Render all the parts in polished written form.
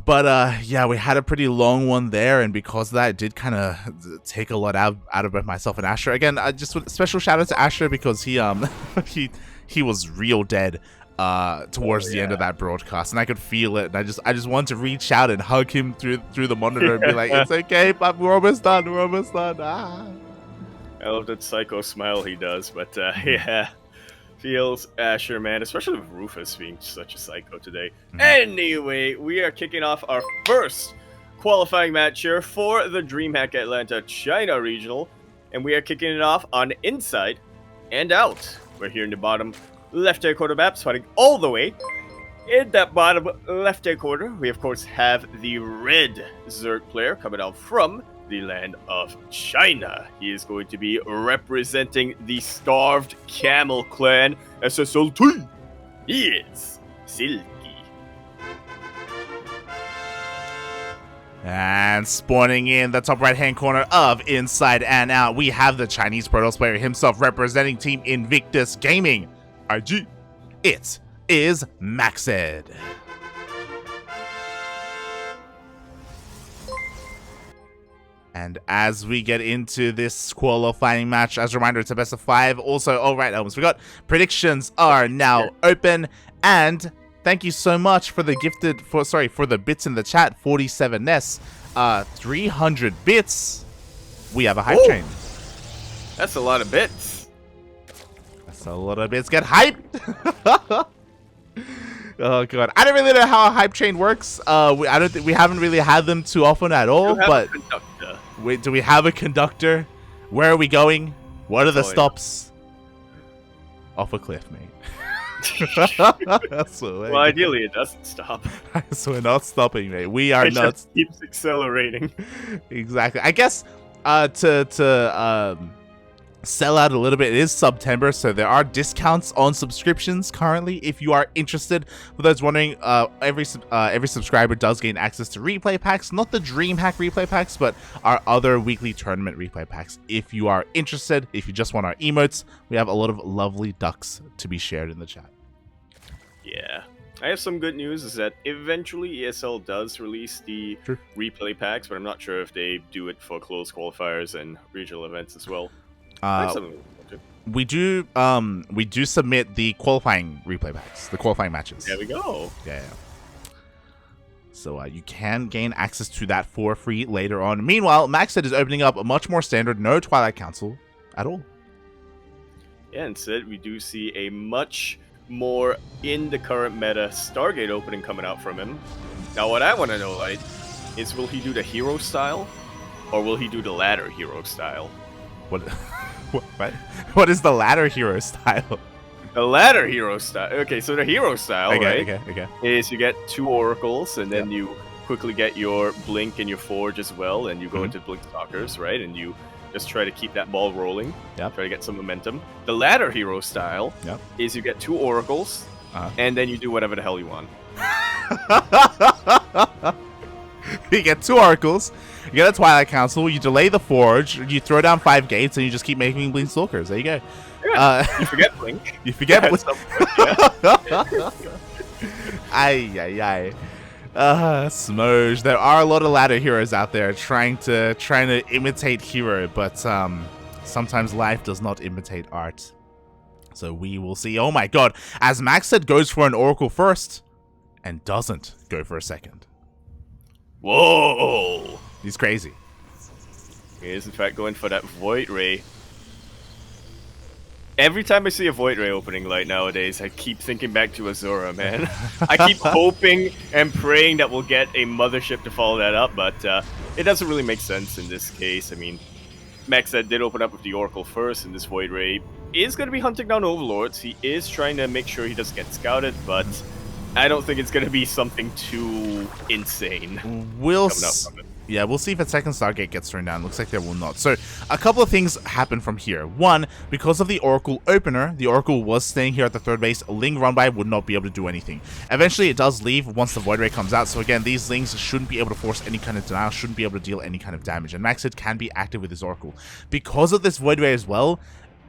Yeah, we had a pretty long one there, and because of that, it did kind of take a lot out of both myself and Asher. Again, special shout out to Asher because he he was real dead towards the end of that broadcast, and I could feel it. And I just wanted to reach out and hug him through the monitor and be like, "It's okay, but we're almost done. We're almost done." Ah. I love that psycho smile he does, but yeah. Feels Asher, man, especially with Rufus being such a psycho today. Anyway, we are kicking off our first qualifying match here for the DreamHack Atlanta China Regional, and we are kicking it off on inside and out. We're here in the bottom left-hand corner map, fighting all the way. In that bottom left-hand corner, we of course have the red Zerg player coming out from the land of China. He is going to be representing the Starved Camel Clan SSLT. He is Silky. And spawning in the top right-hand corner of Inside and Out, we have the Chinese Protoss player himself representing Team Invictus Gaming. IG. It is MacSed. And as we get into this qualifying match, as a reminder, it's a best of 5. Also, all right, almost forgot, predictions are now open. And thank you so much for the for the bits in the chat. 47s, 300 bits. We have a hype chain. That's a lot of bits. That's a lot of bits. Get hyped. Oh god, I don't really know how a hype chain works. We haven't really had them too often at all. But wait, do we have a conductor? Where are we going? What are the stops? Off a cliff, mate. Well, ideally it doesn't stop. So we're not stopping, mate. We are not. Just keeps accelerating. Exactly. I guess to sell out a little bit, it is September, so there are discounts on subscriptions currently if you are interested. For those wondering, every subscriber does gain access to replay packs, not the DreamHack replay packs, but our other weekly tournament replay packs. If you are interested, if you just want our emotes, we have a lot of lovely ducks to be shared in the chat. Yeah. I have some good news, is that eventually ESL does release the replay packs, but I'm not sure if they do it for closed qualifiers and regional events as well. We do submit the qualifying replay packs, the qualifying matches. There we go. Yeah. So you can gain access to that for free later on. Meanwhile, MacSed is opening up a much more standard, no Twilight Council at all. Yeah, instead we do see a much more in the current meta Stargate opening coming out from him. Now what I want to know, Light, is will he do the hero style or will he do the ladder hero style? What is the ladder hero style? The ladder hero style. Okay, so the hero style, okay. is you get 2 oracles, and then you quickly get your blink and your forge as well, and you go into blink stalkers, right? And you just try to keep that ball rolling. Try to get some momentum. The ladder hero style is you get 2 oracles, and then you do whatever the hell you want. You get 2 oracles, you get a Twilight Council, you delay the forge, you throw down 5 gates, and you just keep making blink stalkers. There you go. Yeah, you forget blink. You forget blink. Ay. Smoge. There are a lot of ladder heroes out there trying to imitate hero, but sometimes life does not imitate art. So we will see. Oh my god, as MacSed goes for an oracle first and doesn't go for a second. Whoa! He's crazy. He is in fact going for that Void Ray. Every time I see a Void Ray opening light nowadays, I keep thinking back to Azura, man. I keep hoping and praying that we'll get a mothership to follow that up, but it doesn't really make sense in this case. I mean, MacSed did open up with the Oracle first, and this Void Ray is going to be hunting down Overlords. He is trying to make sure he doesn't get scouted, but I don't think it's going to be something too insane. We'll see if a second Stargate gets thrown down. Looks like there will not. So a couple of things happen from here. One, because of the Oracle opener, the Oracle was staying here at the third base. Ling Runby would not be able to do anything. Eventually it does leave once the Void Ray comes out. So again, these Lings shouldn't be able to force any kind of denial, shouldn't be able to deal any kind of damage. And MacSed can be active with his Oracle. Because of this Void Ray as well,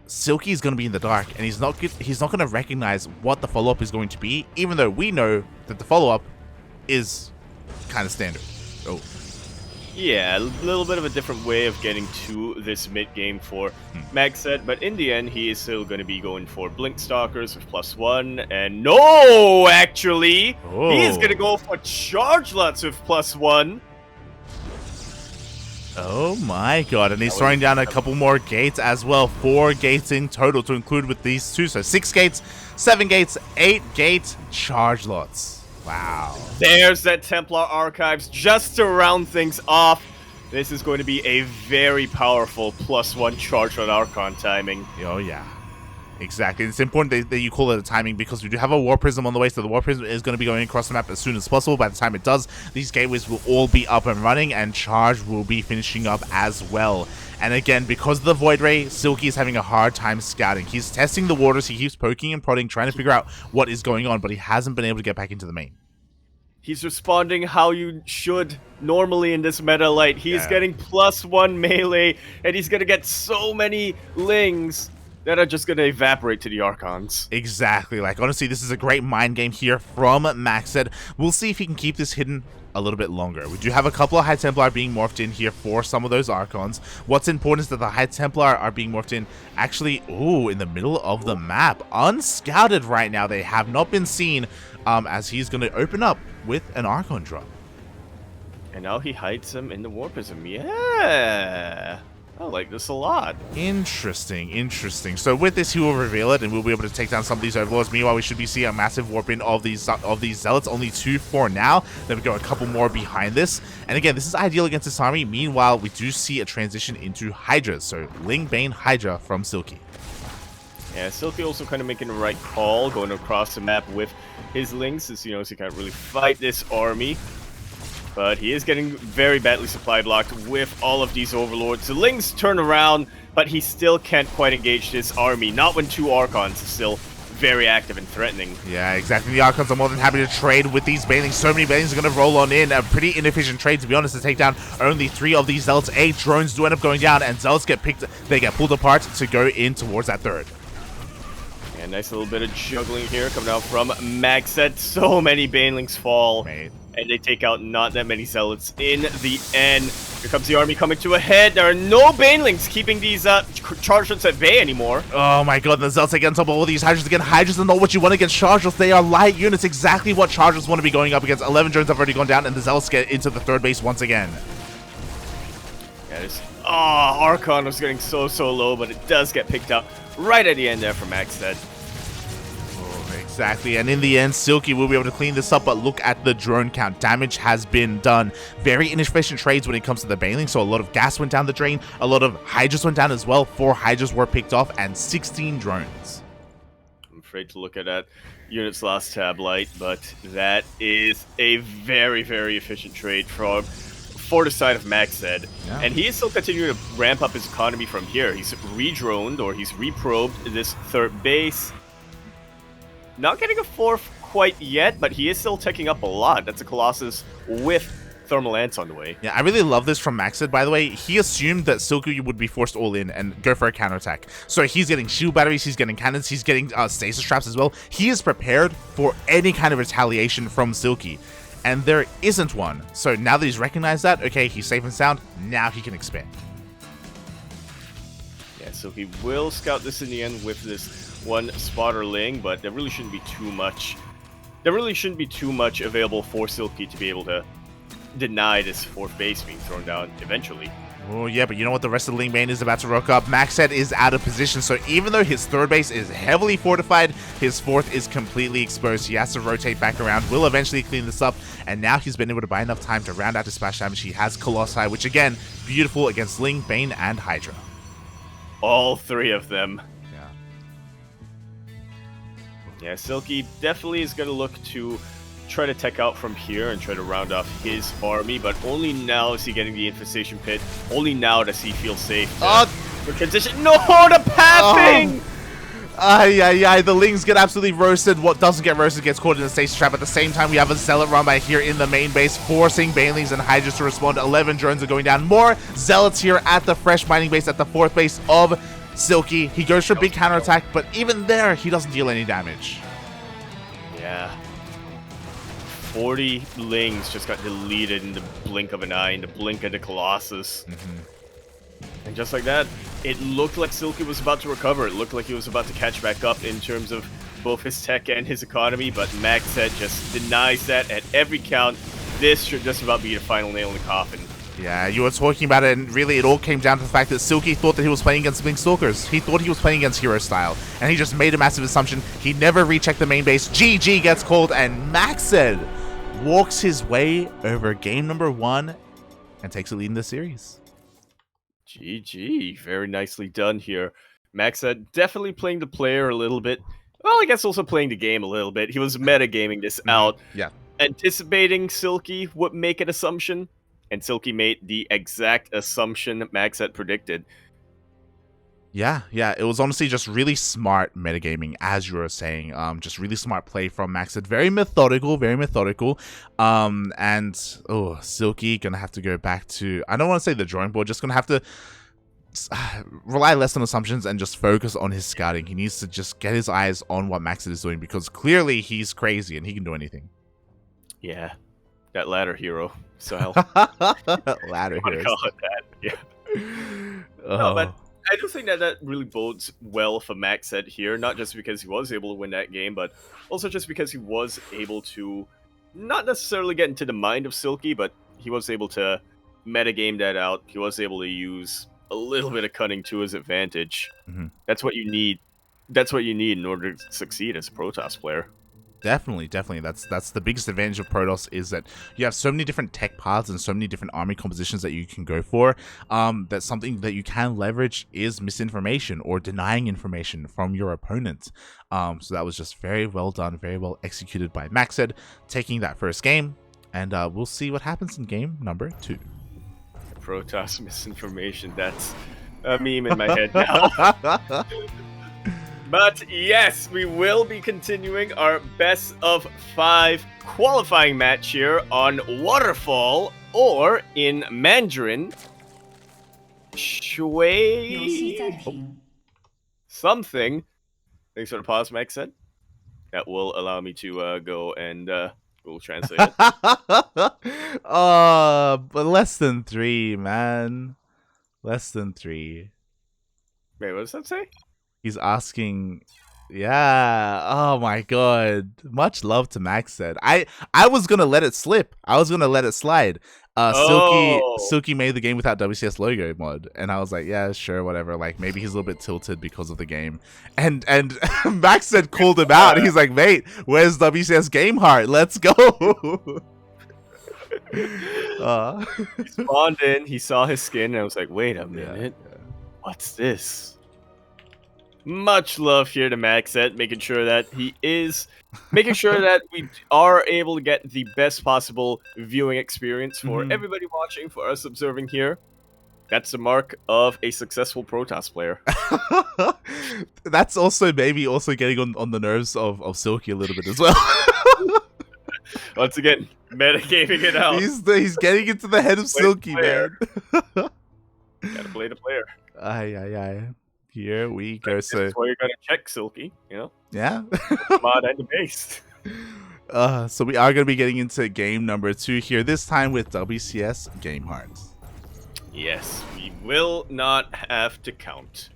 Silky is going to be in the dark, and he's not going to recognize what the follow-up is going to be, even though we know that the follow-up is kind of standard. Oh. Yeah, a little bit of a different way of getting to this mid game for MacSed, but in the end, he is still going to be going for Blink Stalkers with +1, and no, actually, he is going to go for Charge Lots with +1. Oh my god, and he's throwing down a couple more gates as well. 4 gates in total to include with these two, so 6 gates, 7 gates, 8 gates, Charge Lots. Wow. There's that Templar Archives just to round things off. This is going to be a very powerful +1 charge on Archon timing. Oh, yeah. Exactly. It's important that you call it a timing because we do have a War Prism on the way, so the War Prism is going to be going across the map as soon as possible. By the time it does, these gateways will all be up and running, and Charge will be finishing up as well. And again, because of the Void Ray, Silky is having a hard time scouting. He's testing the waters, he keeps poking and prodding, trying to figure out what is going on, but he hasn't been able to get back into the main. He's responding how you should normally in this meta light. He's getting +1 melee, and he's going to get so many lings that are just going to evaporate to the Archons. Exactly. Like, honestly, this is a great mind game here from MacSed. We'll see if he can keep this hidden a little bit longer. We do have a couple of High Templar being morphed in here for some of those Archons. What's important is that the High Templar are being morphed in actually, in the middle of the map. Unscouted right now. They have not been seen as he's going to open up with an Archon drop. And now he hides them in the War Prism. Yeah! I like this a lot. Interesting, interesting. So with this, he will reveal it, and we'll be able to take down some of these Overlords. Meanwhile, we should be seeing a massive warp in of these Zealots. Only 2 for now. Then we go a couple more behind this. And again, this is ideal against this army. Meanwhile, we do see a transition into Hydras. So Ling, Bane, Hydra from Silky. Yeah, Silky also kind of making the right call, going across the map with his Lings, since he knows he can't really fight this army. But he is getting very badly supply blocked with all of these Overlords. The Lings turn around, but he still can't quite engage this army. Not when 2 Archons are still very active and threatening. Yeah, exactly. The Archons are more than happy to trade with these Banelings. So many Banelings are going to roll on in. A pretty inefficient trade, to be honest, to take down only 3 of these Zealots. 8 drones do end up going down, and Zealots get picked. They get pulled apart to go in towards that 3rd. Yeah, nice little bit of juggling here coming out from MacSed. So many Banelings fall. Mate. And they take out not that many Zealots in the end. Here comes the army coming to a head. There are no Banelings keeping these Chargers at bay anymore. Oh my god, the Zealots against top of all these Hydras again. Hydras are not what you want against Chargers. They are light units, exactly what Chargers want to be going up against. 11 drones have already gone down, and the Zealots get into the 3rd base once again. Yeah, this Archon was getting so low, but it does get picked up right at the end there for MacSed. Exactly, and in the end, Silky will be able to clean this up, but look at the drone count. Damage has been done. Very inefficient trades when it comes to the Baneling, so a lot of gas went down the drain, a lot of Hydras went down as well. 4 Hydras were picked off, and 16 drones. I'm afraid to look at that unit's last tab light, but that is a very efficient trade for the side of MacSed. Yeah. And he is still continuing to ramp up his economy from here. He's re-droned, or he's reprobed this 3rd base. Not getting a 4th quite yet, but he is still taking up a lot. That's a Colossus with Thermal Ants on the way. Yeah, I really love this from MacSed, by the way. He assumed that Silky would be forced all in and go for a counterattack. So he's getting shield batteries, he's getting cannons, he's getting stasis traps as well. He is prepared for any kind of retaliation from Silky, and there isn't one. So now that he's recognized that, okay, he's safe and sound, now he can expand. Yeah, Silky will scout this in the end with this 1 spotter Ling, but there really shouldn't be too much. There really shouldn't be too much available for Silky to be able to deny this 4th base being thrown down eventually. Oh yeah, but you know what? The rest of the Ling Bane is about to rock up. MacSed is out of position, so even though his 3rd base is heavily fortified, his 4th is completely exposed. He has to rotate back around. Will eventually clean this up, and now he's been able to buy enough time to round out his splash damage. He has Colossi, which again, beautiful against Ling, Bane, and Hydra. All 3 of them. Yeah, Silky definitely is going to look to try to tech out from here and try to round off his army, but only now is he getting the Infestation Pit. Only now does he feel safe for transition. No, the pathing! The Lings get absolutely roasted. What doesn't get roasted gets caught in the stasis trap. At the same time, we have a Zealot run by here in the main base, forcing Banelings and Hydras to respond. 11 drones are going down. More Zealots here at the fresh mining base, at the 4th base of Silky. He goes for a big counterattack, but even there, he doesn't deal any damage. Yeah. 40 Lings just got deleted in the blink of an eye, in the blink of the Colossus. And just like that, it looked like Silky was about to recover. It looked like he was about to catch back up in terms of both his tech and his economy, but MacSed just denies that at every count. This should just about be the final nail in the coffin. Yeah, you were talking about it, and really it all came down to the fact that Silky thought that he was playing against Blink Stalkers. He thought he was playing against Hero Style, and he just made a massive assumption. He never rechecked the main base. GG gets called, and MacSed walks his way over game number 1 and takes a lead in the series. GG. Very nicely done here. MacSed definitely playing the player a little bit. Well, I guess also playing the game a little bit. He was metagaming this out. Yeah. Anticipating Silky would make an assumption, and Silky made the exact assumption MacSed predicted. Yeah, it was honestly just really smart metagaming, as you were saying. Just really smart play from MacSed. Very methodical, very methodical. And Silky gonna have to go back to, I don't want to say the drawing board, just gonna have to rely less on assumptions and just focus on his scouting. He needs to just get his eyes on what MacSed is doing, because clearly he's crazy and he can do anything. Yeah, that ladder hero style. Ladder hero. Call it that. Yeah. No, but I do think that really bodes well for MacSed here, not just because he was able to win that game, but also just because he was able to not necessarily get into the mind of Silky, but he was able to metagame that out. He was able to use a little bit of cunning to his advantage. That's what you need. That's what you need in order to succeed as a Protoss player. Definitely. That's the biggest advantage of Protoss, is that you have so many different tech paths and so many different army compositions that you can go for. That something that you can leverage is misinformation or denying information from your opponent. So that was just very well done, very well executed by MacSed, taking that first game, and we'll see what happens in game number 2. Protoss misinformation. That's a meme in my head now. But yes, we will be continuing our best of 5 qualifying match here on Waterfall, or in Mandarin, Shui something. Thanks for the pause, MacSed. That will allow me to go and Google Translate it. But less than 3, man. Less than 3. Wait, what does that say? He's asking, yeah. Oh my god. Much love to MacSed. I was gonna let it slip. I was gonna let it slide. Silky made the game without WCS logo mod, and I was like, yeah, sure, whatever. Like, maybe he's a little bit tilted because of the game. And MacSed called him out. He's like, mate, where's WCS game heart? Let's go. He spawned in. He saw his skin, and I was like, wait a minute. Yeah. What's this? Much love here to MacSed, making sure that we are able to get the best possible viewing experience for everybody watching, for us observing here. That's the mark of a successful Protoss player. That's also maybe getting on the nerves of Silky a little bit as well. Once again, metagaming it out. He's getting into the head of Silky, man. Gotta play the player. Aye. Here we go. So that's why you're gonna check Silky, you know? Yeah. Mod and the base. So we are gonna be getting into game number 2 here, this time with WCS Game Hearts. Yes, we will not have to count.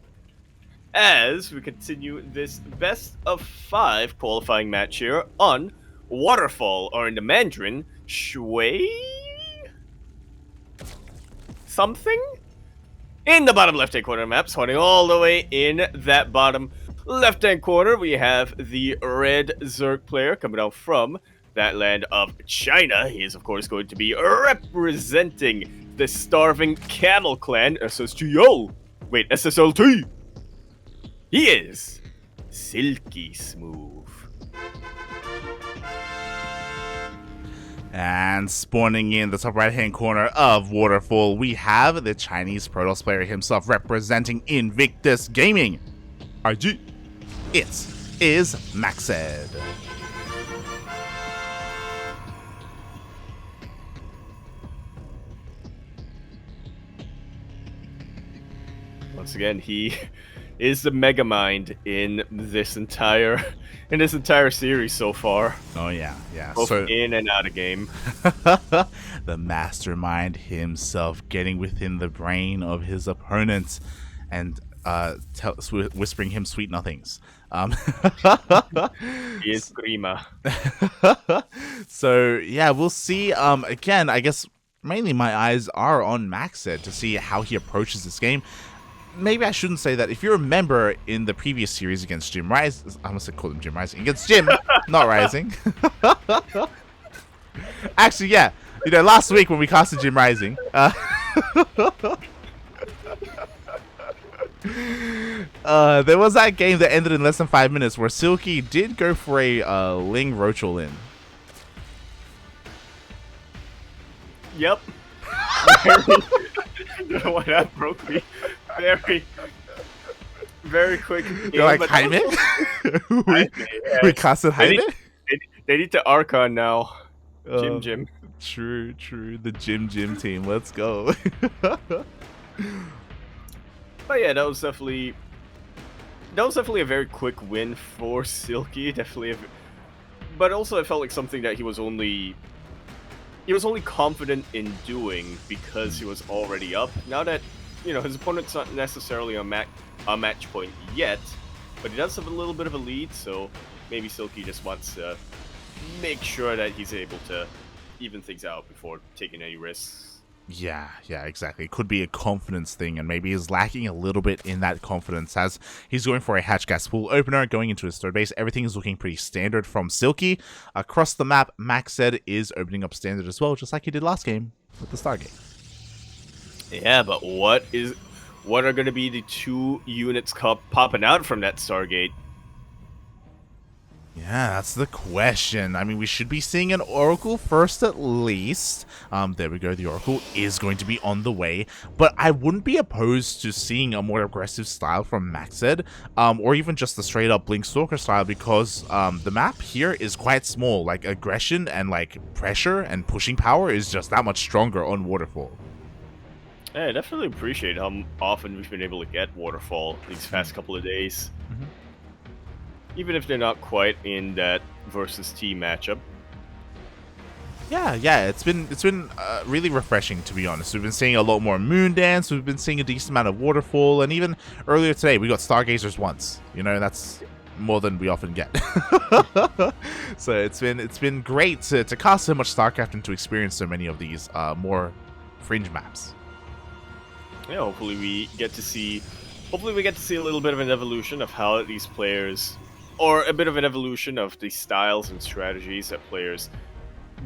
As we continue this best of 5 qualifying match here on Waterfall, or in the Mandarin, Shui something? In the bottom left-hand corner of the map, spawning all the way in that bottom left-hand corner, we have the red Zerg player coming out from that land of China. He is, of course, going to be representing the starving camel clan, SSGL. Wait, SSLT. He is Silky Smooth. And spawning in the top right-hand corner of Waterfall, we have the Chinese Protoss player himself representing Invictus Gaming. IG, it is MacSed. Once again, he is the Megamind in this entire series so far. Oh yeah, yeah. Both So in and out of game. the mastermind himself getting within the brain of his opponent and whispering him sweet nothings. He is prima. So yeah, we'll see. Again, I guess mainly my eyes are on MacSed to see how he approaches this game. Maybe I shouldn't say that. If you remember in the previous series against Jim Rising, I must have called him Jim Rising, against Jim, not Rising. Actually, yeah, last week when we casted Jim Rising, there was that game that ended in less than 5 minutes where Silky did go for a Ling Roach all-in. Yep. What that broke me. Very quick. You're like, Jaime? we casted Jaime? They need to Archon now. Jim. True. The Jim team. Let's go. But yeah, that was definitely a very quick win for Silky. But also it felt like something that he was only confident in doing because he was already up. Now that his opponent's not necessarily a match point yet, but he does have a little bit of a lead, so maybe Silky just wants to make sure that he's able to even things out before taking any risks. Yeah, exactly. It could be a confidence thing, and maybe he's lacking a little bit in that confidence as he's going for a hatch gas pool opener, going into his third base. Everything is looking pretty standard from Silky. Across the map, MacSed is opening up standard as well, just like he did last game with the Stargate. Yeah, but what are going to be the 2 units popping out from that Stargate? Yeah, that's the question. I mean, we should be seeing an Oracle first at least. There we go. The Oracle is going to be on the way. But I wouldn't be opposed to seeing a more aggressive style from MacSed, or even just the straight-up Blink Stalker style, because the map here is quite small. Like, aggression and, like, pressure and pushing power is just that much stronger on Waterfall. Yeah, I definitely appreciate how often we've been able to get Waterfall these past couple of days. Mm-hmm. Even if they're not quite in that versus T matchup. Yeah, it's been really refreshing, to be honest. We've been seeing a lot more Moon Dance, we've been seeing a decent amount of Waterfall, and even earlier today we got Stargazers once. That's more than we often get. So it's been great to cast so much StarCraft and to experience so many of these more fringe maps. Yeah, hopefully we get to see a little bit of an evolution of how these players, or a bit of an evolution of the styles and strategies that players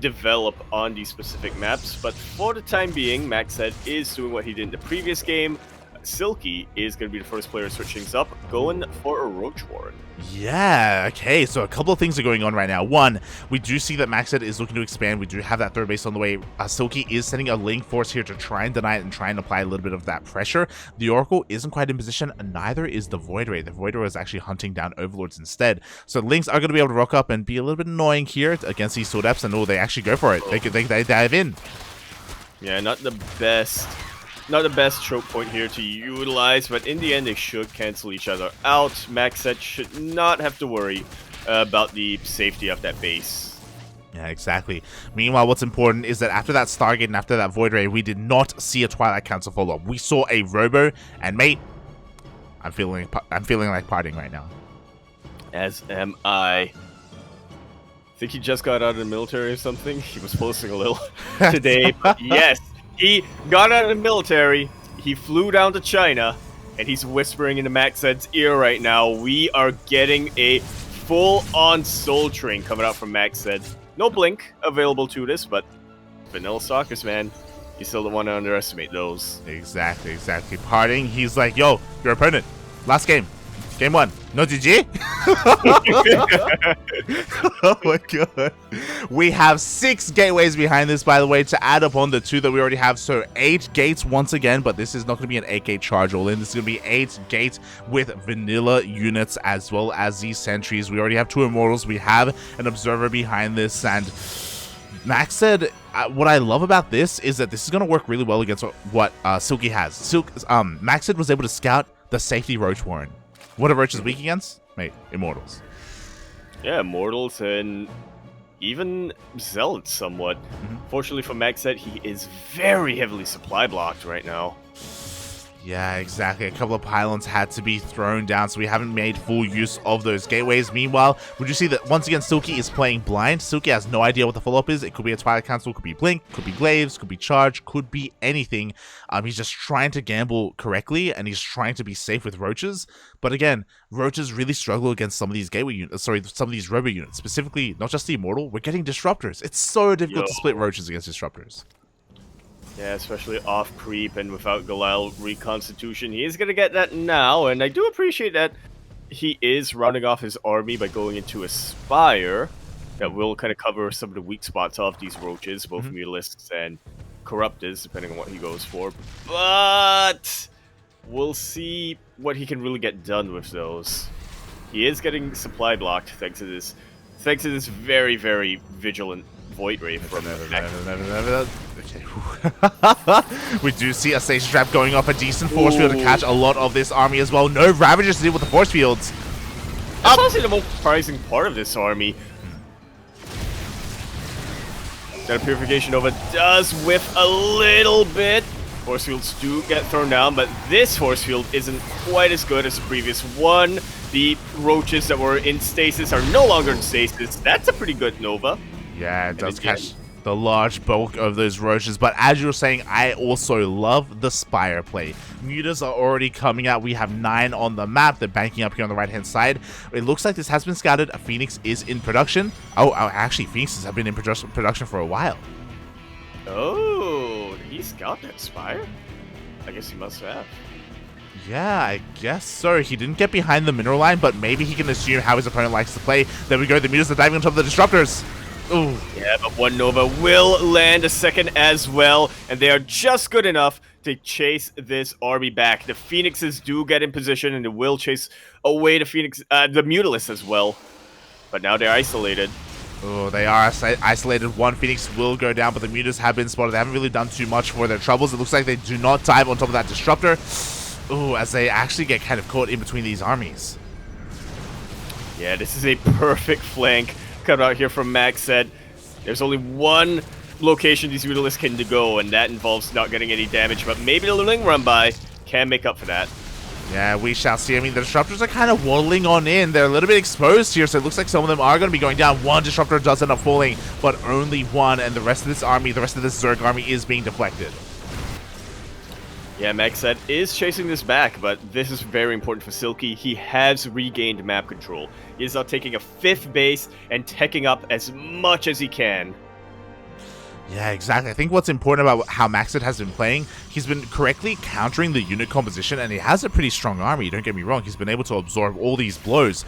develop on these specific maps. But for the time being, MacSed is doing what he did in the previous game. Silky is going to be the first player to switch things up, going for a Roach Warren. Yeah, okay, so a couple of things are going on right now. One, we do see that MacSed is looking to expand. We do have that third base on the way. Silky is sending a Ling Force here to try and deny it and try and apply a little bit of that pressure. The Oracle isn't quite in position, neither is the Void Ray. The Void Ray is actually hunting down Overlords instead. So Lings are going to be able to rock up and be a little bit annoying here against these Sword Eps, and they actually go for it. They dive in. Yeah, not the best choke point here to utilize, but in the end they should cancel each other out. MacSed should not have to worry about the safety of that base. Yeah, exactly. Meanwhile, what's important is that after that Stargate and after that Void Ray, we did not see a Twilight Council follow-up. We saw a Robo, and mate, I'm feeling like partying right now. As am I. Think he just got out of the military or something? He was posting a little today, but yes. He got out of the military, he flew down to China, and he's whispering into MacSed's ear right now. We are getting a full-on Soul Train coming out from MacSed. No Blink available to this, but vanilla Stalkers, man. You still don't want to underestimate those. Exactly. Parting, he's like, yo, your opponent, last game. Game 1. No GG? Oh my god. We have 6 gateways behind this, by the way, to add up on the 2 that we already have. So 8 gates once again, but this is not going to be an 8-gate charge all in. This is going to be 8 gates with vanilla units as well as these sentries. We already have 2 Immortals. We have an Observer behind this, and MacSed, what I love about this is that this is going to work really well against what Silky has. MacSed was able to scout the safety Roach Warren. What are roaches weak against? Mate, immortals. Yeah, Immortals and even Zealots somewhat. Fortunately for MacSed, he is very heavily supply blocked right now. Yeah, exactly. A couple of pylons had to be thrown down, so we haven't made full use of those gateways. Meanwhile, would you see that once again Silky is playing blind? Silky has no idea what the follow-up is. It could be a Twilight Council, could be Blink, could be Glaives, could be Charge, could be anything. He's just trying to gamble correctly, and he's trying to be safe with roaches. But again, roaches really struggle against some of these gateway units. Sorry, some of these robo units, specifically not just the Immortal. We're getting disruptors. It's so difficult to split roaches against disruptors. Yeah, especially off creep and without Galil reconstitution. He is going to get that now, and I do appreciate that he is rounding off his army by going into a Spire that will kind of cover some of the weak spots of these roaches, both Mutalisks and Corruptors, depending on what he goes for. But we'll see what he can really get done with those. He is getting supply blocked thanks to this very, very vigilant Void Ray from Okay. We do see a station trap going off, a decent force field to catch a lot of this army as well. No Ravagers to deal with the force fields. That's honestly the most surprising part of this army. That Purification Nova does whiff a little bit. Force fields do get thrown down, but this force field isn't quite as good as the previous one. The roaches that were in stasis are no longer in stasis. That's a pretty good Nova. Yeah, it does catch the large bulk of those roaches, but as you were saying, I also love the Spire play. Mutas are already coming out. We have 9 on the map. They're banking up here on the right-hand side. It looks like this has been scouted. A Phoenix is in production. Oh, actually, Phoenixes have been in production for a while. Oh, did he scout that Spire? I guess he must have. Yeah, I guess so. He didn't get behind the mineral line, but maybe he can assume how his opponent likes to play. There we go. The Mutas are diving on top of the Disruptors. Ooh. Yeah, but one Nova will land a second as well, and they are just good enough to chase this army back. The Phoenixes do get in position, and they will chase away the the Mutalisks as well. But now they're isolated. Oh, they are isolated. One Phoenix will go down, but the Mutas have been spotted. They haven't really done too much for their troubles. It looks like they do not dive on top of that Disruptor. Ooh, as they actually get kind of caught in between these armies. Yeah, this is a perfect flank coming out here from MacSed. There's only one location these Mutalisks can go, and that involves not getting any damage, but maybe the Ling Run By can make up for that. Yeah, we shall see. I mean, the Disruptors are kind of waddling on in. They're a little bit exposed here, so it looks like some of them are going to be going down. One Disruptor does end up falling, but only one, and the rest of this army, the rest of this Zerg army is being deflected. Yeah, MacSed is chasing this back, but this is very important for Silky. He has regained map control. He is now taking a 5th base and teching up as much as he can. Yeah, exactly. I think what's important about how MacSed has been playing, he's been correctly countering the unit composition, and he has a pretty strong army, don't get me wrong. He's been able to absorb all these blows,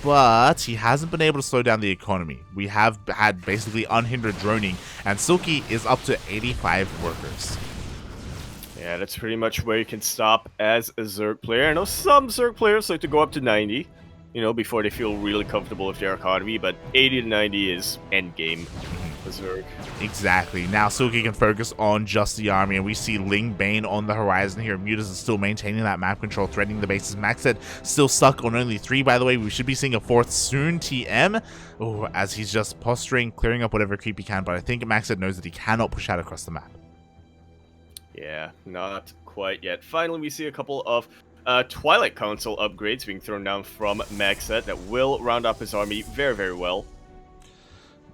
but he hasn't been able to slow down the economy. We have had basically unhindered droning, and Silky is up to 85 workers. Yeah, that's pretty much where you can stop as a Zerg player. I know some Zerg players like to go up to 90, you know, before they feel really comfortable with their economy, but 80 to 90 is endgame for Zerg. Exactly. Now Silky can focus on just the army, and we see Ling Bane on the horizon here. Mutas is still maintaining that map control, threatening the bases. MacSed still stuck on only 3, by the way. We should be seeing a 4th soon, TM. Oh, as he's just posturing, clearing up whatever creep he can, but I think MacSed knows that he cannot push out across the map. Yeah, not quite yet. Finally, we see a couple of Twilight Council upgrades being thrown down from MacSed that will round up his army very, very well.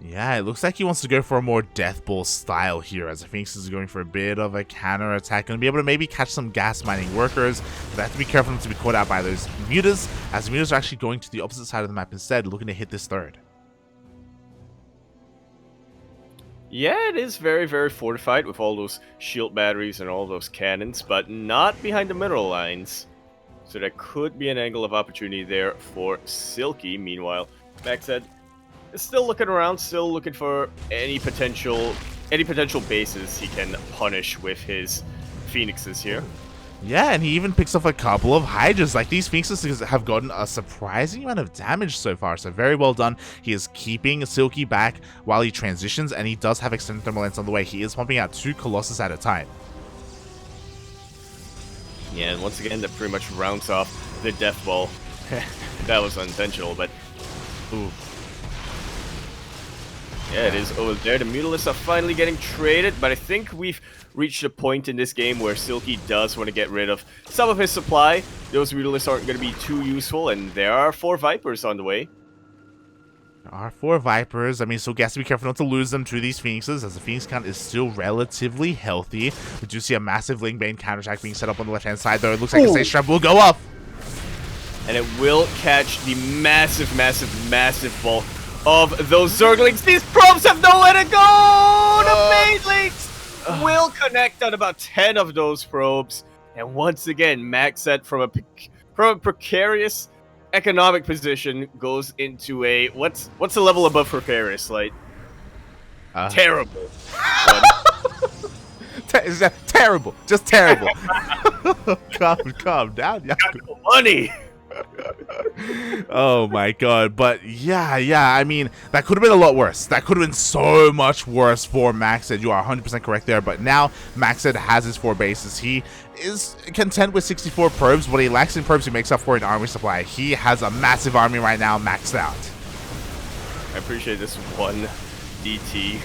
Yeah, it looks like he wants to go for a more Death Ball style here, as the Phoenix is going for a bit of a counter attack. Going to be able to maybe catch some gas mining workers, but they have to be careful not to be caught out by those Mutas, as the Mutas are actually going to the opposite side of the map instead, looking to hit this 3rd. Yeah, it is very, very fortified with all those shield batteries and all those cannons, but not behind the mineral lines. So that could be an angle of opportunity there for Silky. Meanwhile, MacSed is still looking around, still looking for any potential bases he can punish with his Phoenixes here. Yeah, and he even picks off a couple of Hydras. Like, these Phoenixes have gotten a surprising amount of damage so far, so very well done. He is keeping Silky back while he transitions, and he does have extended thermal lance on the way. He is pumping out 2 Colossus at a time. Yeah, and once again, that pretty much rounds off the Death Ball. That was unintentional, but... Ooh. Yeah, it is over there. The Mutalisks are finally getting traded, but I think we've reached a point in this game where Silky does want to get rid of some of his supply. Those Mutalisks aren't going to be too useful, and there are 4 Vipers on the way. There are 4 Vipers. I mean, so guess to be careful not to lose them to these Phoenixes, as the Phoenix count is still relatively healthy. We do see a massive Ling Bane counterattack being set up on the left-hand side, though. It looks like the Sage Trap will go off. And it will catch the massive, massive, massive bulk of those Zerglings. These probes have nowhere to go! The Banelings will connect on about 10 of those probes. And once again, MacSed from a precarious economic position goes into a... What's the level above precarious? Like, terrible. Terrible. Just terrible. calm down. Got no money. Oh my god, but yeah, I mean, that could have been a lot worse. That could have been so much worse for MacSed. You are 100% correct there, but now MacSed has his 4 bases. He is content with 64 probes. What he lacks in probes, he makes up for in army supply. He has a massive army right now, maxed out. I appreciate this one DT.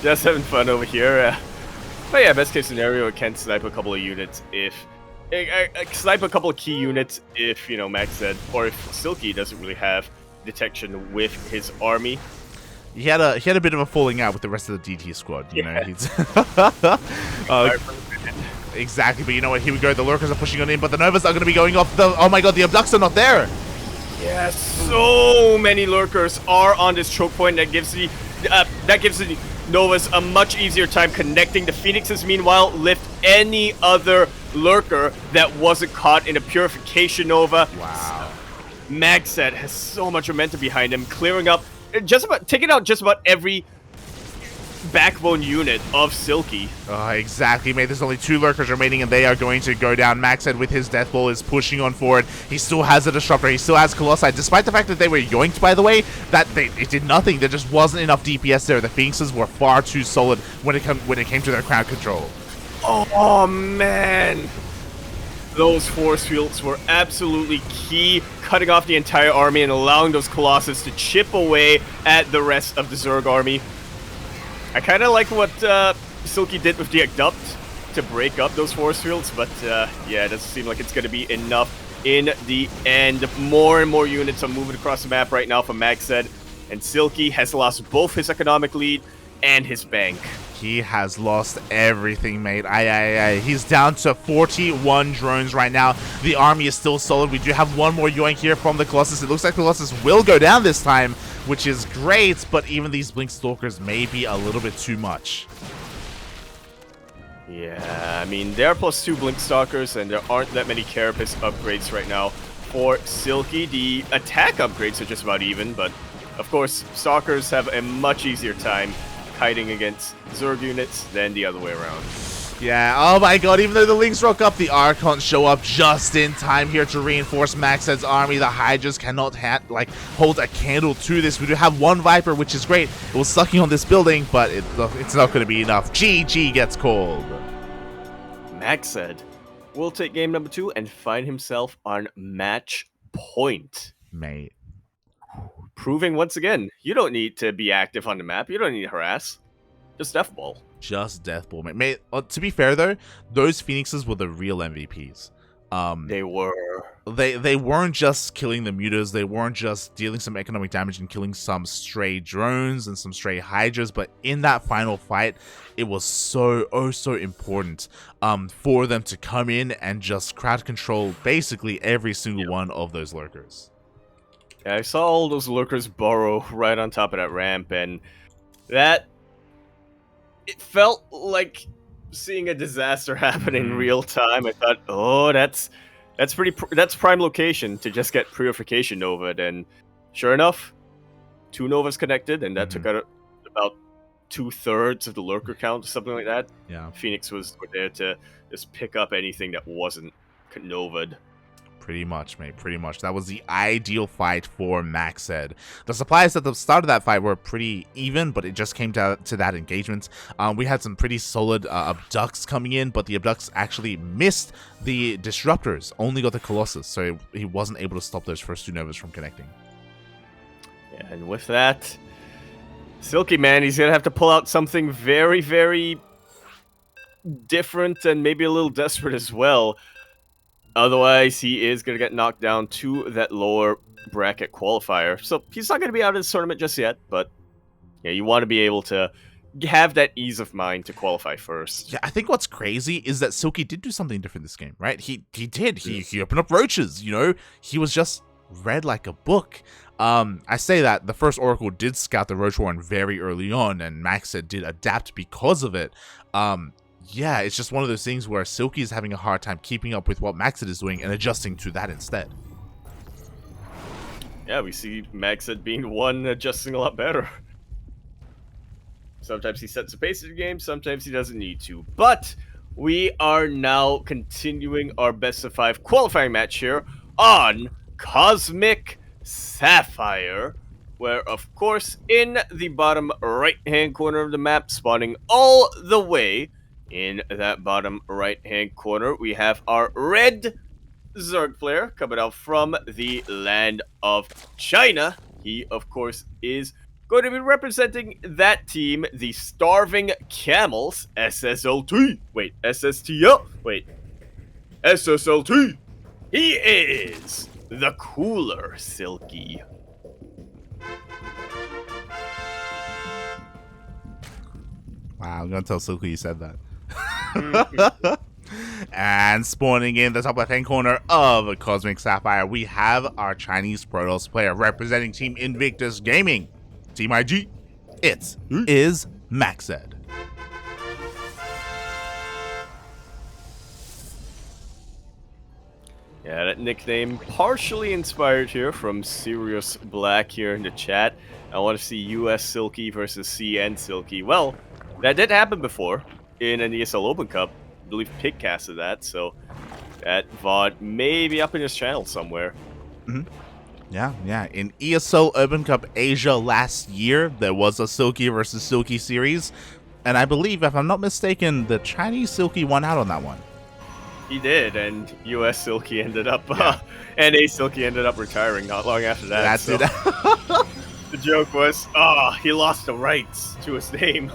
Just having fun over here. But yeah, best case scenario, it can snipe a couple of units if... snipe a couple of key units if, you know, MacSed, or if Silky doesn't really have detection with his army. He had a bit of a falling out with the rest of the DT squad, you know. He's exactly, but you know what? Here we go. The lurkers are pushing on in, but the Novas are going to be going off. Oh my god, the abducts are not there. Yes, so many lurkers are on this choke point. That gives the Novas a much easier time connecting. The Phoenixes, meanwhile, lift any other lurker that wasn't caught in a purification Nova. Wow. MacSed has so much momentum behind him, taking out just about every backbone unit of Silky. Exactly, mate. There's only 2 lurkers remaining, and they are going to go down. MacSed with his death ball is pushing on forward. He still has a disruptor. He still has Colossi. Despite the fact that they were yoinked, by the way, it did nothing. There just wasn't enough DPS there. The Phoenixes were far too solid when it came to their crowd control. Oh man, those force fields were absolutely key, cutting off the entire army and allowing those Colossus to chip away at the rest of the Zerg army. I kind of like what Silky did with the Abduct to break up those force fields, but yeah, it doesn't seem like it's going to be enough in the end. More and more units are moving across the map right now from MacSed, and Silky has lost both his economic lead and his bank. He has lost everything, mate. He's down to 41 drones right now. The army is still solid. We do have one more yoink here from the Colossus. It looks like Colossus will go down this time, which is great, but even these Blink Stalkers may be a little bit too much. Yeah, I mean, there are +2 Blink Stalkers, and there aren't that many Carapace upgrades right now for Silky. The attack upgrades are just about even, but of course, Stalkers have a much easier time hiding against Zerg units than the other way around. Yeah, oh my god, even though the Lynx rock up, the Archons show up just in time here to reinforce MacSed's army. The Hydras cannot hold a candle to this. We do have 1 Viper, which is great. It was sucking on this building, but it's not going to be enough. GG gets called. MacSed will take game number 2 and find himself on match point. Mate. Proving once again, you don't need to be active on the map. You don't need to harass. Just death ball. Just death ball, mate. To be fair though, those Phoenixes were the real MVPs. They were. They weren't just killing the mutas. They weren't just dealing some economic damage and killing some stray drones and some stray Hydras. But in that final fight, it was so important for them to come in and just crowd control basically every single one of those lurkers. Yeah, I saw all those lurkers burrow right on top of that ramp, and it felt like seeing a disaster happen in real time. I thought, oh, that's prime location to just get Purification Nova. And sure enough, 2 Novas connected, and that took out about 2/3 of the lurker count, something like that. Yeah, Phoenix was there to just pick up anything that wasn't Nova'd. Pretty much, mate. Pretty much. That was the ideal fight for MacSed. The supplies at the start of that fight were pretty even, but it just came to that engagement. We had some pretty solid abducts coming in, but the abducts actually missed the disruptors. Only got the Colossus, so he wasn't able to stop those first 2 Novas from connecting. Yeah, and with that, Silky, man, he's gonna have to pull out something very, very different and maybe a little desperate as well. Otherwise, he is going to get knocked down to that lower bracket qualifier. So he's not going to be out of this tournament just yet, but yeah, you want to be able to have that ease of mind to qualify first. Yeah, I think what's crazy is that Silky did do something different this game, right? He did. He opened up roaches, you know? He was just read like a book. I say that the first Oracle did scout the Roach Warren very early on, and MacSed did adapt because of it. Yeah, it's just one of those things where Silky is having a hard time keeping up with what MacSed is doing and adjusting to that instead. Yeah, we see MacSed being the one adjusting a lot better. Sometimes he sets the pace of the game, sometimes he doesn't need to. But we are now continuing our best of 5 qualifying match here on Cosmic Sapphire, where, of course, in the bottom right-hand corner of the map, spawning all the way in that bottom right-hand corner, we have our red Zerg player coming out from the land of China. He, of course, is going to be representing that team, the Starving Camels, SSLT. Wait, SSTL? Wait, SSLT. He is the cooler Silky. Wow, I'm gonna tell Silky you said that. And spawning in the top left-hand corner of Cosmic Sapphire, we have our Chinese Protoss player representing Team Invictus Gaming. Team IG, it is MacSed. Yeah, that nickname partially inspired here from Sirius Black here in the chat. I want to see US Silky versus CN Silky. Well, that did happen before in an ESL Open Cup. I believe Pig casted that, so that VOD may be up in his channel somewhere. Yeah. In ESL Open Cup Asia last year, there was a Silky versus Silky series, and I believe, if I'm not mistaken, the Chinese Silky won out on that one. He did, and US Silky ended up, NA Silky ended up retiring not long after that. That's so. it. The joke was, he lost the rights to his name.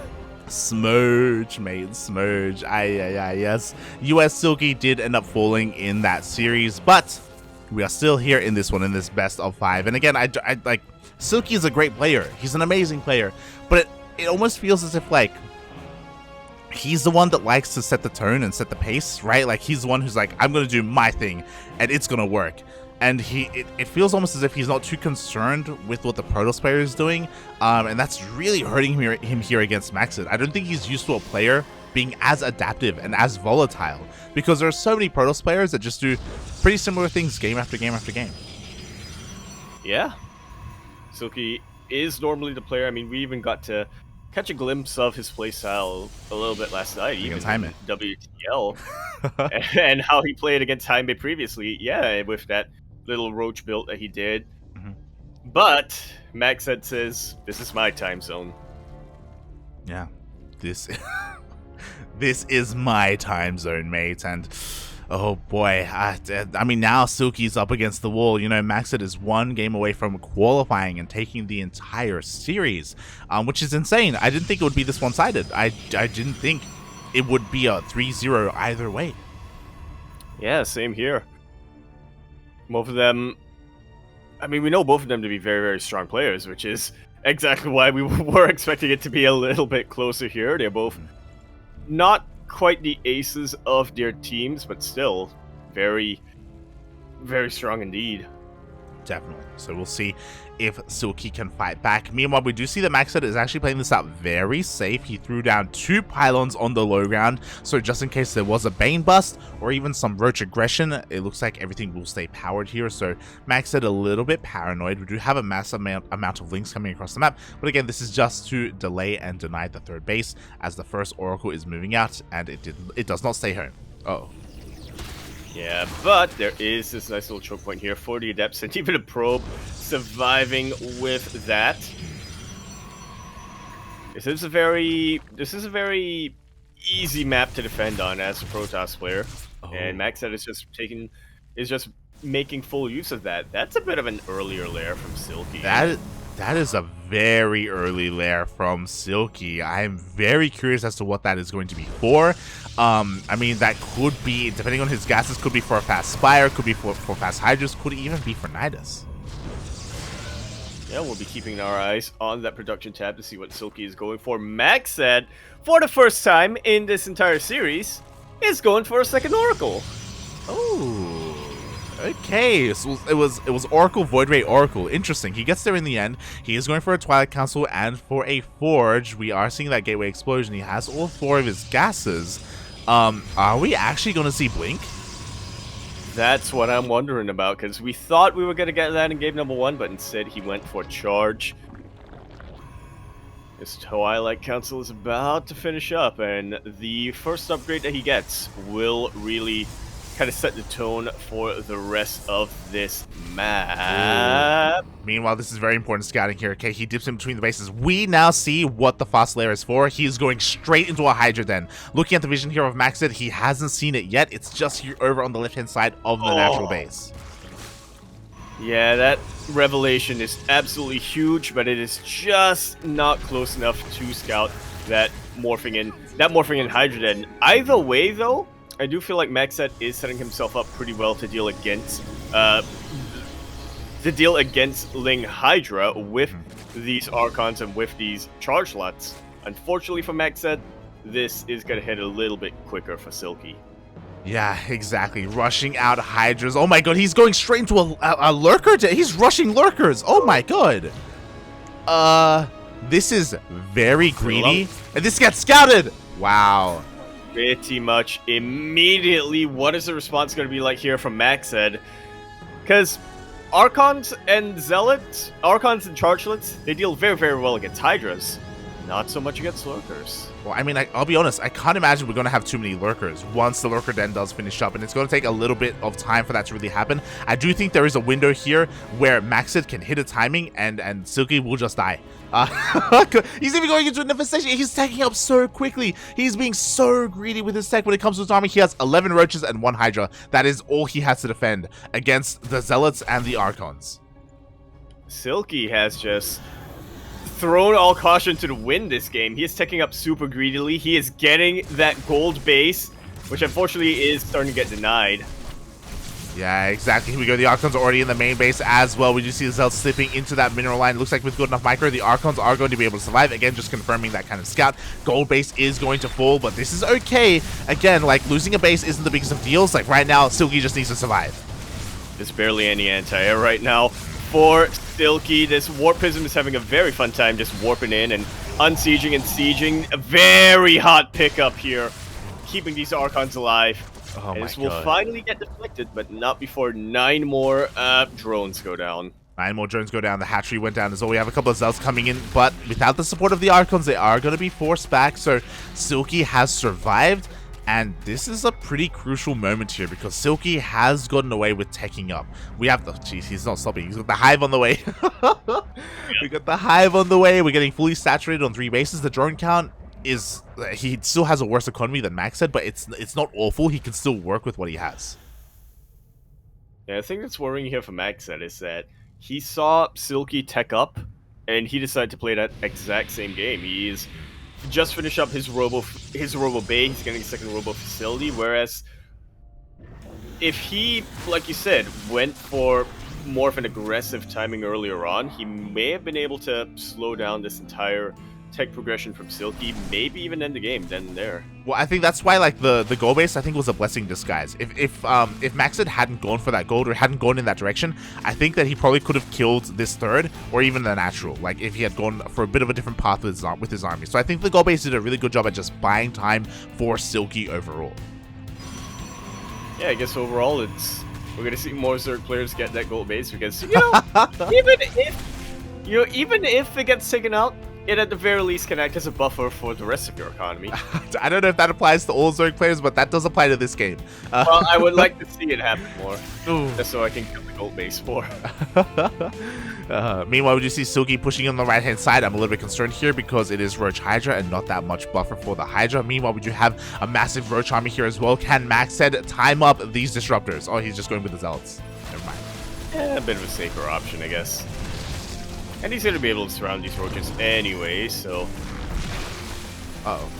Smurge, mate, Smurge. Yes. US Silky did end up falling in that series, but we are still here in this one, in this best of 5. And again, I like, Silky is a great player. He's an amazing player, but it almost feels as if, like, he's the one that likes to set the tone and set the pace, right? Like, he's the one who's like, I'm gonna do my thing, and it's gonna work. And it feels almost as if he's not too concerned with what the Protoss player is doing, and that's really hurting him here against MacSed. I don't think he's used to a player being as adaptive and as volatile, because there are so many Protoss players that just do pretty similar things game after game after game. Yeah. Silky is normally the player. I mean, we even got to catch a glimpse of his playstyle a little bit last night, even in WTL, and how he played against Jaime previously. Yeah, with that little roach build that he did. But MacSed says, this is my time zone. Yeah, this is my time zone, mate. And oh boy, I mean, now Silky's up against the wall. You know, MacSed is one game away from qualifying and taking the entire series, which is insane. I didn't think it would be this one-sided. I didn't think it would be a 3-0 either way. Yeah, same here. Both of them, I mean, we know both of them to be very, very strong players, which is exactly why we were expecting it to be a little bit closer here. They're both not quite the aces of their teams, but still very, very strong indeed. Definitely. So we'll see if Silky can fight back. Meanwhile, we do see that MacSed is actually playing this out very safe. He threw down 2 pylons on the low ground, so just in case there was a Bane bust or even some roach aggression, it looks like everything will stay powered here. So MacSed a little bit paranoid. We do have a massive amount of links coming across the map, but again, this is just to delay and deny the third base as the first Oracle is moving out, and it does not stay home. Yeah, but there is this nice little choke point here for the Adepts, and even a Probe surviving with that. This is a very easy map to defend on as a Protoss player, and MacSed is just making full use of that. That's a bit of an earlier lair from Silky. That is a very early lair from Silky. I'm very curious as to what that is going to be for. I mean, that could be, depending on his gases, could be for a fast Spire, could be for fast Hydras, could even be for Nidus. Yeah, we'll be keeping our eyes on that production tab to see what Silky is going for. MacSed, for the first time in this entire series, is going for a second Oracle. Oh. Okay, so it was Oracle, Void Ray, Oracle. Interesting. He gets there in the end. He is going for a Twilight Council and for a Forge. We are seeing that Gateway Explosion. He has all 4 of his gases. Are we actually going to see Blink? That's what I'm wondering about, because we thought we were going to get that in game number 1, but instead he went for Charge. This Twilight Council is about to finish up, and the first upgrade that he gets will really kind of set the tone for the rest of this map. Ooh. Meanwhile, this is very important scouting here. Okay, he dips in between the bases. We now see what the fast layer is for. He is going straight into a Hydra den. Looking at the vision here of MacSed, he hasn't seen it yet. It's just here over on the left-hand side of the natural base. Yeah, that revelation is absolutely huge, but it is just not close enough to scout that morphing in Hydra den. Either way, though, I do feel like MacSed is setting himself up pretty well to deal against Ling Hydra with these Archons and with these charge slots. Unfortunately for MacSed, this is going to hit a little bit quicker for Silky. Yeah, exactly. Rushing out Hydras. Oh my god, he's going straight into a Lurker. He's rushing Lurkers. Oh my god. This is very greedy. And this gets scouted. Wow. Pretty much immediately, what is the response going to be like here from MacSed? Because Archons and Zealots, Archons and Chargelets, they deal very, very well against Hydras. Not so much against Lurkers. Well, I mean, I'll be honest, I can't imagine we're going to have too many Lurkers once the Lurker Den does finish up, and it's going to take a little bit of time for that to really happen. I do think there is a window here where MacSed can hit a timing, and Silky will just die. He's even going into an infestation. He's taking up so quickly. He's being so greedy with his tech when it comes to his army. He has 11 Roaches and 1 Hydra. That is all he has to defend against the Zealots and the Archons. Silky has just thrown all caution to the wind this game. He is taking up super greedily. He is getting that gold base, which unfortunately is starting to get denied. Yeah, exactly. Here we go. The Archons are already in the main base as well. We do see the Zealots slipping into that mineral line. It looks like with good enough micro, the Archons are going to be able to survive. Again, just confirming that kind of scout. Gold base is going to fall, but this is okay. Again, like, losing a base isn't the biggest of deals. Like, right now, Silky just needs to survive. There's barely any anti-air right now for Silky. This Warp Prism is having a very fun time just warping in and unsieging and sieging. A very hot pickup here, keeping these Archons alive. Oh and my this will God. finally get deflected, but not before 9 more drones go down. 9 more drones go down. The hatchery went down as well. We have a couple of Zealots coming in, but without the support of the Archons, they are going to be forced back. So Silky has survived, and this is a pretty crucial moment here because Silky has gotten away with teching up. We have the... Jeez, he's not stopping. He's got the Hive on the way. We got the Hive on the way. We're getting fully saturated on 3 bases. The drone count is... He still has a worse economy than MacSed, but it's not awful. He can still work with what he has. Yeah, the thing that's worrying here for MacSed is that he saw Silky tech up, and he decided to play that exact same game. He's just finished up his Robo Bay. He's getting a second Robo Facility, whereas if he, like you said, went for more of an aggressive timing earlier on, he may have been able to slow down this entire tech progression from Silky, maybe even end the game then and there. Well, I think that's why, like, the gold base, I think, was a blessing in disguise. If MacSed hadn't gone for that gold or hadn't gone in that direction, I think that he probably could have killed this third or even the natural, like, if he had gone for a bit of a different path with his army. So I think the gold base did a really good job at just buying time for Silky overall. Yeah, I guess overall we're gonna see more Zerg players get that gold base because, you know, even if it gets taken out, it at the very least can act as a buffer for the rest of your economy. I don't know if that applies to all Zerg players, but that does apply to this game. Well, I would like to see it happen more, Ooh. just so I can kill the gold base more. Meanwhile, we do see Silky pushing on the right-hand side. I'm a little bit concerned here because it is Roach Hydra and not that much buffer for the Hydra. Meanwhile, we do have a massive Roach army here as well. Can MacSed time up these disruptors? Oh, he's just going with the Zealots. Never mind. Yeah, a bit of a safer option, I guess. And he's going to be able to surround these roaches anyway, so... Uh-oh.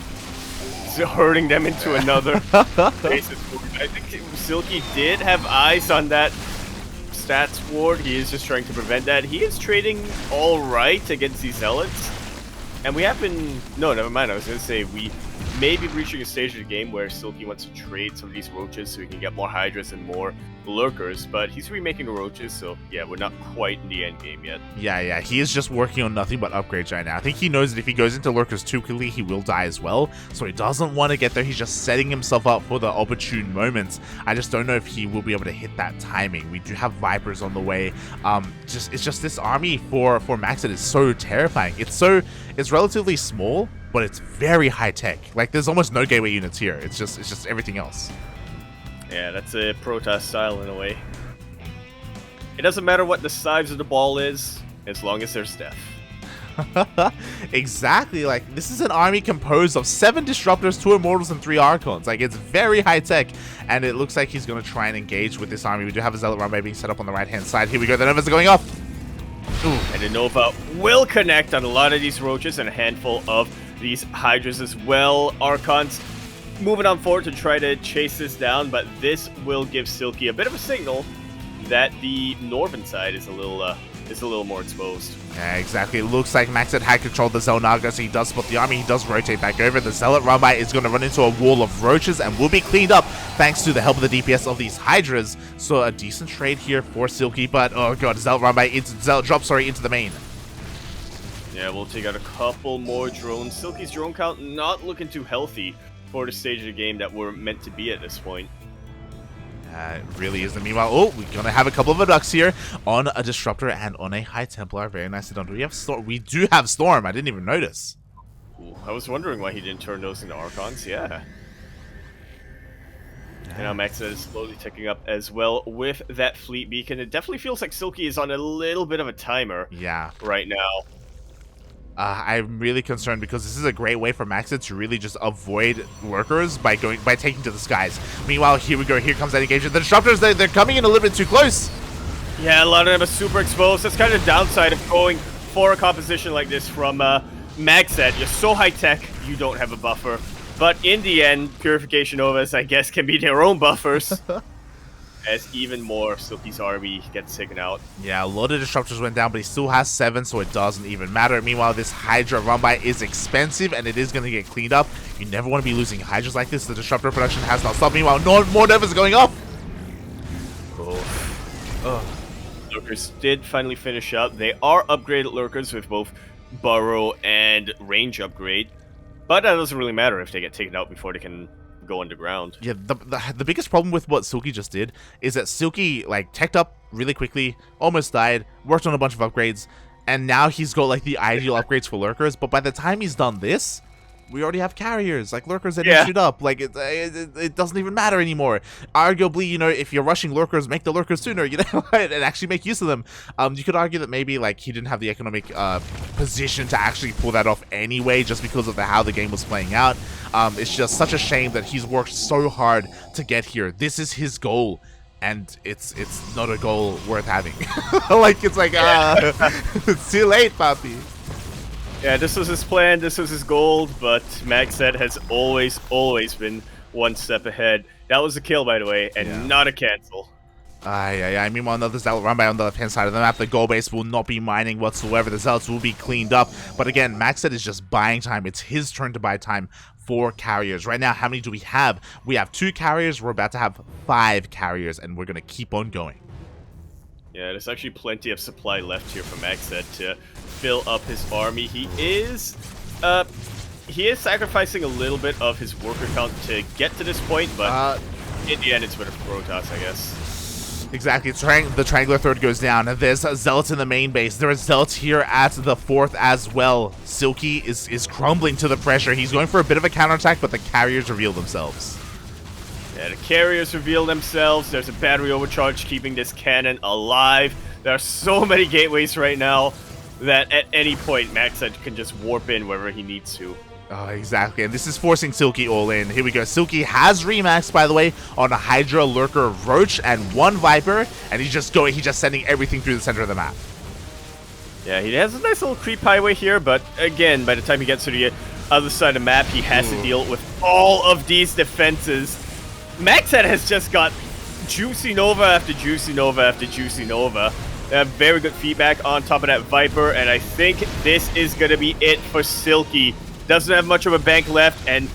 So herding them into another base. I think Silky did have eyes on that stats ward. He is just trying to prevent that. He is trading all right against these Zealots. And we have been... No, never mind. I was going to say, we may be reaching a stage of the game where Silky wants to trade some of these roaches so he can get more Hydras and more lurkers, but he's remaking the roaches, so yeah, we're not quite in the end game yet. Yeah, he is just working on nothing but upgrades right now. I think he knows that if he goes into lurkers too quickly, he will die as well, so he doesn't want to get there. He's just setting himself up for the opportune moments. I just don't know if he will be able to hit that timing. We do have Vipers on the way. It's just this army for MacSed is so terrifying. It's relatively small, but it's very high tech. Like, there's almost no gateway units here. It's just everything else. Yeah, that's a Protoss style in a way. It doesn't matter what the size of the ball is, as long as there's death. Exactly. Like, this is an army composed of 7 disruptors, 2 immortals, and 3 archons. Like, it's very high tech, and it looks like he's going to try and engage with this army. We do have a Zealot runway being set up on the right hand side. Here we go. The Novas are going off. Ooh. And the Nova will connect on a lot of these roaches and a handful of these Hydras as well. Archons moving on forward to try to chase this down, but this will give Silky a bit of a signal that the northern side is a little more exposed. Yeah, exactly. It looks like MacSed had controlled the Xel'Naga, so he does split the army. He does rotate back over. The Zealot Rabbi is going to run into a wall of roaches and will be cleaned up thanks to the help of the DPS of these Hydras. So a decent trade here for Silky, but oh god, Zealot Rabbi drops into the main. Yeah, we'll take out a couple more drones. Silky's drone count not looking too healthy for the stage of the game that we're meant to be at this point. It really isn't. Meanwhile, oh, we're going to have a couple of Abducts here on a Disruptor and on a High Templar. Very nicely done. Do we have Storm? We do have Storm. I didn't even notice. Ooh, I was wondering why he didn't turn those into Archons. Yeah. And now MacSed is slowly ticking up as well with that Fleet Beacon. It definitely feels like Silky is on a little bit of a timer right now. I'm really concerned because this is a great way for MacSed to really just avoid lurkers by taking to the skies. Meanwhile, here we go. Here comes that engagement. The Disruptors, they're coming in a little bit too close. Yeah, a lot of them are super exposed. That's kind of the downside of going for a composition like this from MacSed. You're so high-tech, you don't have a buffer. But in the end, Purification Novas, I guess, can be their own buffers. As even more of Silky's army gets taken out. Yeah, a lot of Disruptors went down, but he still has 7, so it doesn't even matter. Meanwhile, this Hydra run-by is expensive, and it is going to get cleaned up. You never want to be losing Hydras like this. The Disruptor production has not stopped. Meanwhile, more Novas are going off. Lurkers did finally finish up. They are upgraded Lurkers with both Burrow and Range upgrade. But that doesn't really matter if they get taken out before they can go underground. Yeah, the biggest problem with what Silky just did is that Silky like teched up really quickly, almost died, worked on a bunch of upgrades, and now he's got like the ideal upgrades for lurkers. But by the time he's done this, we already have carriers, like lurkers that shoot up. Like it doesn't even matter anymore. Arguably, you know, if you're rushing lurkers, make the lurkers sooner, you know, and actually make use of them. You could argue that maybe like he didn't have the economic position to actually pull that off anyway, just because of how the game was playing out. It's just such a shame that he's worked so hard to get here. This is his goal, and it's not a goal worth having. Like it's like it's too late, papi. Yeah, this was his plan, this was his goal, but MacSed has always been one step ahead. That was a kill, by the way, and not a cancel. Meanwhile, another Zealot run by on the left-hand side of the map. The goal base will not be mining whatsoever. The Zealots will be cleaned up. But again, MacSed is just buying time. It's his turn to buy time for carriers. Right now, how many do we have? We have 2 carriers. We're about to have 5 carriers, and we're going to keep on going. Yeah, there's actually plenty of supply left here for MacSed to fill up his army. He is sacrificing a little bit of his worker count to get to this point, but in the end, it's with a Protoss, I guess. Exactly. The triangular third goes down. There's Zealots in the main base. There are Zealots here at the fourth as well. Silky is crumbling to the pressure. He's going for a bit of a counterattack, but the carriers reveal themselves. Yeah, the carriers reveal themselves. There's a battery overcharge keeping this cannon alive. There are so many gateways right now that at any point MacSed can just warp in wherever he needs to. Oh, exactly. And this is forcing Silky all in. Here we go. Silky has Remax, by the way, on a Hydra, Lurker, Roach, and one Viper. And he's just sending everything through the center of the map. Yeah, he has a nice little creep highway here, but again, by the time he gets to the other side of the map, he has to deal with all of these defenses. MacSed has just got Juicy Nova after Juicy Nova after Juicy Nova. They have very good feedback on top of that Viper, and I think this is going to be it for Silky. Doesn't have much of a bank left, and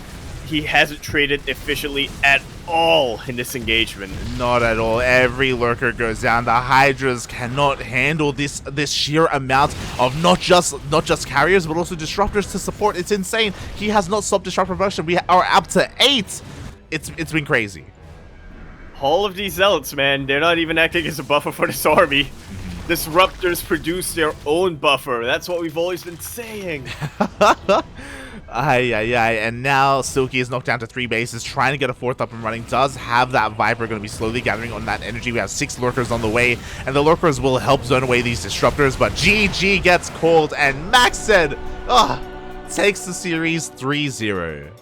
he hasn't traded efficiently at all in this engagement. Not at all. Every Lurker goes down. The Hydras cannot handle this sheer amount of not just carriers, but also disruptors to support. It's insane. He has not stopped disruptor production. We are up to 8. It's been crazy. All of these Zealots, man, they're not even acting as a buffer for this army. Disruptors produce their own buffer. That's what we've always been saying. And now Silky is knocked down to 3 bases, trying to get a 4th up and running. Does have that Viper going to be slowly gathering on that energy. We have 6 Lurkers on the way, and the Lurkers will help zone away these disruptors, but GG gets called, and MacSed takes the series 3-0.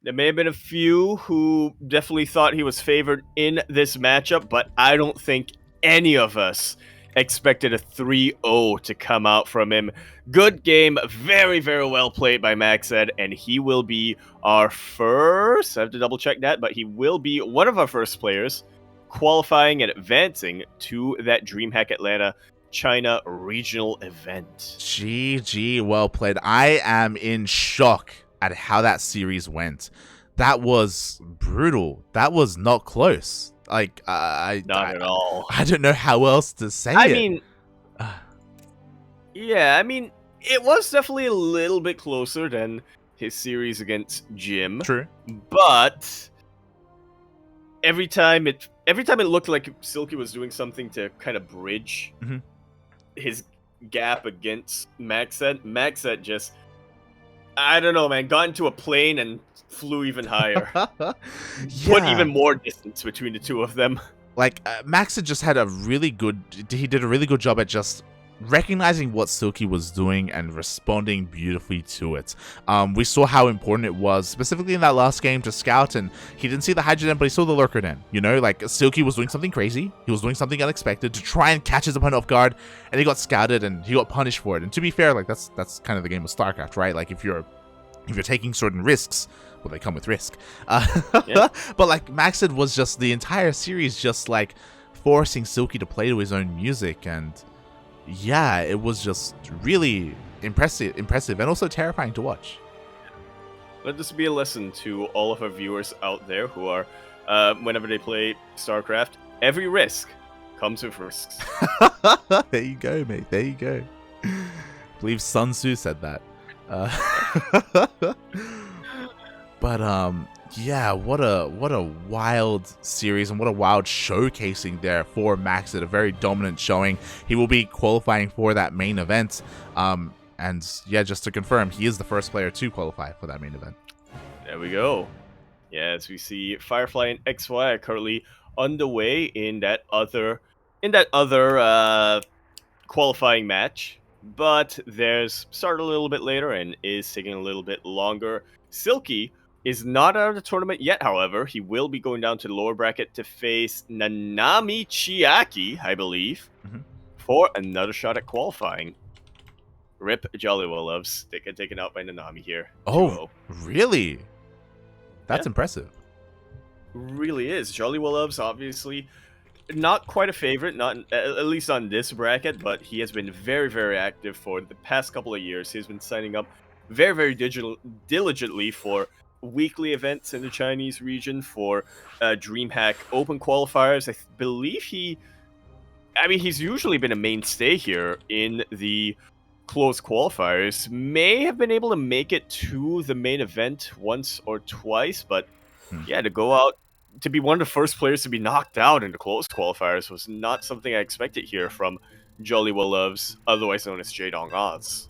There may have been a few who definitely thought he was favored in this matchup, but I don't think any of us expected a 3-0 to come out from him. Good game, very, very well played by MacSed, and he will be our first, I have to double check that, but he will be one of our first players qualifying and advancing to that DreamHack Atlanta China regional event. GG, well played. I am in shock at how that series went. That was brutal. That was not close. Like, not at all. I don't know how else to say it. I mean, yeah, I mean, it was definitely a little bit closer than his series against Jim. True. But every time it looked like Silky was doing something to kind of bridge his gap against MacSed just, I don't know, man, got into a plane and flew even higher. Put even more distance between the two of them. Like, MacSed just had he did a really good job at just recognizing what Silky was doing and responding beautifully to it. We saw how important it was, specifically in that last game, to scout, and he didn't see the Hydra den, but he saw the Lurker den. You know, like, Silky was doing something crazy, he was doing something unexpected to try and catch his opponent off guard, and he got scouted and he got punished for it. And to be fair, like, that's kind of the game of StarCraft, right? Like, if you're taking certain risks, well, they come with risk. But like, MacSed was just the entire series just like forcing Silky to play to his own music, and yeah, it was just really impressive and also terrifying to watch. Let this be a lesson to all of our viewers out there who are, whenever they play StarCraft, every risk comes with risks. There you go, mate. There you go. I believe Sun Tzu said that. But yeah, what a wild series and what a wild showcasing there for MacSed. A very dominant showing. He will be qualifying for that main event. And yeah, just to confirm, he is the first player to qualify for that main event. There we go. Yeah, as we see, Firefly and XY are currently underway in that other qualifying match. But theirs started a little bit later and is taking a little bit longer. Silky is not out of the tournament yet, however. He will be going down to the lower bracket to face Nanami Chiaki, I believe, for another shot at qualifying. Rip Jollywell Loves. They get taken out by Nanami here. Oh, really? That's impressive. Really is. Jollywell Loves, obviously, not quite a favorite, not at least on this bracket, but he has been very, very active for the past couple of years. He's been signing up very, very diligently for weekly events in the Chinese region, for DreamHack Open qualifiers. I believe he's usually been a mainstay here in the close qualifiers, may have been able to make it to the main event once or twice, but yeah, to go out to be one of the first players to be knocked out in the close qualifiers was not something I expected here from Jolly Well Loves, otherwise known as J Dong Oz.